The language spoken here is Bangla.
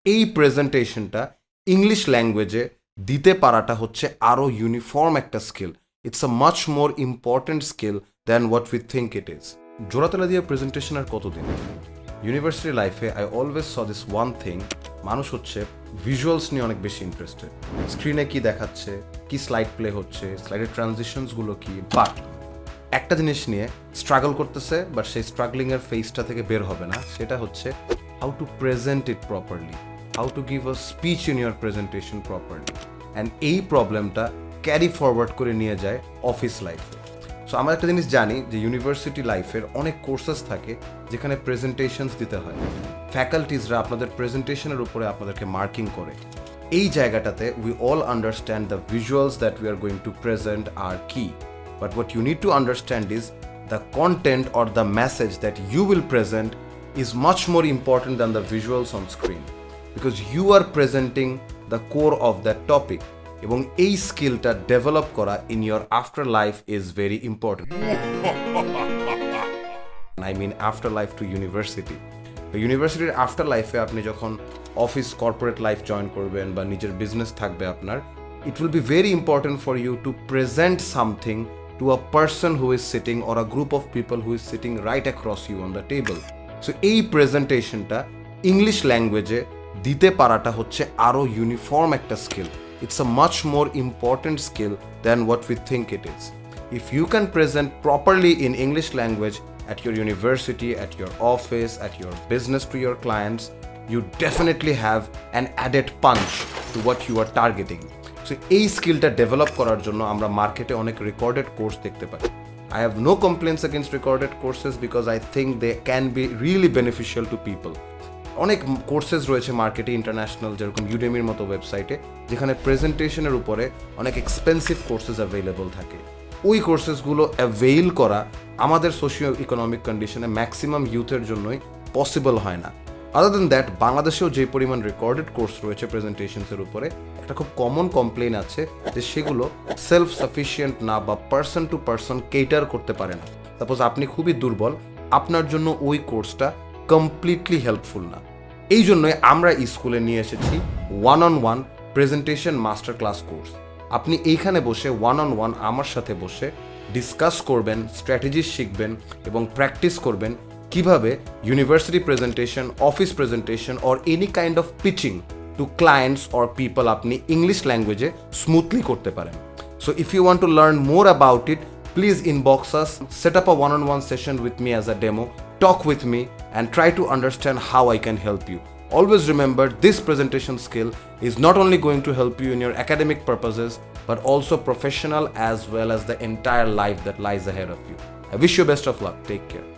এই প্রেজেন্টেশনটা ইংলিশ ল্যাঙ্গুয়েজে দিতে পারাটা হচ্ছে আরও ইউনিফর্ম একটা skill. It's a much more important skill than what we think it is. জোড়াতলা দিয়ে প্রেজেন্টেশন আর কতদিন? ইউনিভার্সিটি লাইফে I always saw this one thing, মানুষ হচ্ছে ভিজুয়ালস নিয়ে অনেক বেশি ইন্টারেস্টেড। স্ক্রিনে কি দেখাচ্ছে, কি স্লাইড প্লে হচ্ছে, স্লাইডের ট্রানজিশনসগুলো কি, বাট একটা জিনিস নিয়ে স্ট্রাগল করতেছে, বাট সেই স্ট্রাগলিংয়ের ফেসটা থেকে বের হবে না। সেটা হচ্ছে how to present it properly, how to give a speech in your presentation properly. And এই প্রবলেমটা ক্যারি ফরওয়ার্ড করে নিয়ে যায় অফিস লাইফে। সো আমরা একটা জিনিস জানি যে ইউনিভার্সিটি লাইফের অনেক কোর্সেস থাকে যেখানে প্রেজেন্টেশনস দিতে হয়। ফ্যাকাল্টিজরা আপনাদের প্রেজেন্টেশনের উপরে আপনাদেরকে মার্কিং করে। এই জায়গাটাতে we all understand the visuals that we are going to present আর কি, but what you need to understand is the content or the message that you will present is much more important than the visuals on screen, because you are presenting the core of that topic. এবং এই স্কিলটা ডেভেলপ করা in your after life is very important. I mean after life to university. তো ইউনিভার্সিটির আফটার লাইফে আপনি যখন অফিস কর্পোরেট লাইফ জয়েন করবেন বা নিজের বিজনেস থাকবে আপনার, it will be very important for you to present something to a person who is sitting or a group of people who is sitting right across you on the table. So এই প্রেজেন্টেশনটা ইংলিশ ল্যাঙ্গুয়েজে দিতে পারাটা হচ্ছে আরও ইউনিফর্ম একটা skill. It's a much more important skill than what we think it is. If you can present properly in English language at your university, at your office, at your business to your clients, you definitely have an added punch to what you are targeting. So এই স্কিলটা ডেভেলপ করার জন্য আমরা মার্কেটে অনেক রেকর্ডেড কোর্স দেখতে পাই। I have no complaints against recorded courses because I think they can be really beneficial to people. অনেক কোর্সেস রয়েছে মার্কেটে ইন্টারন্যাশনাল, যেরকম ইউডেমির মতো ওয়েবসাইটে, যেখানে প্রেজেন্টেশনের উপরে অনেক এক্সপেন্সিভ কোর্সেস অ্যাভেলেবল থাকে। ওই কোর্সেসগুলো অ্যাভেইল করা আমাদের সোশিও ইকোনমিক কন্ডিশনে ম্যাক্সিমাম ইউথের জন্যই পসিবল হয় না। আদার দেন দ্যাট, বাংলাদেশেও যে পরিমাণ রেকর্ডেড কোর্স রয়েছে প্রেজেন্টেশনসের উপরে, একটা খুব কমন কমপ্লেন আছে যে সেগুলো সেলফ সাফিসিয়েন্ট না বা পার্সন টু পার্সন কেটার করতে পারে না। সাপোজ আপনি খুবই দুর্বল, আপনার জন্য ওই কোর্সটা কমপ্লিটলি হেল্পফুল না। এই জন্যই আমরা স্কুলে নিয়ে এসেছি one on one presentation master class course. আপনি এইখানে বসে ওয়ান অন ওয়ান আমার সাথে বসে ডিসকাস করবেন, স্ট্র্যাটেজি শিখবেন এবং প্র্যাকটিস করবেন কিভাবে university presentation, office presentation or any kind of pitching to clients or people আপনি ইংলিশ ল্যাঙ্গুয়েজে স্মুথলি করতে পারেন। So if you want to learn more about it, please inbox us, set up a one-on-one session with me as a demo, talk with me and try to understand how I can help you. Always remember, this presentation skill is not only going to help you in your academic purposes, but also professional as well as the entire life that lies ahead of you. I wish you best of luck. Take care.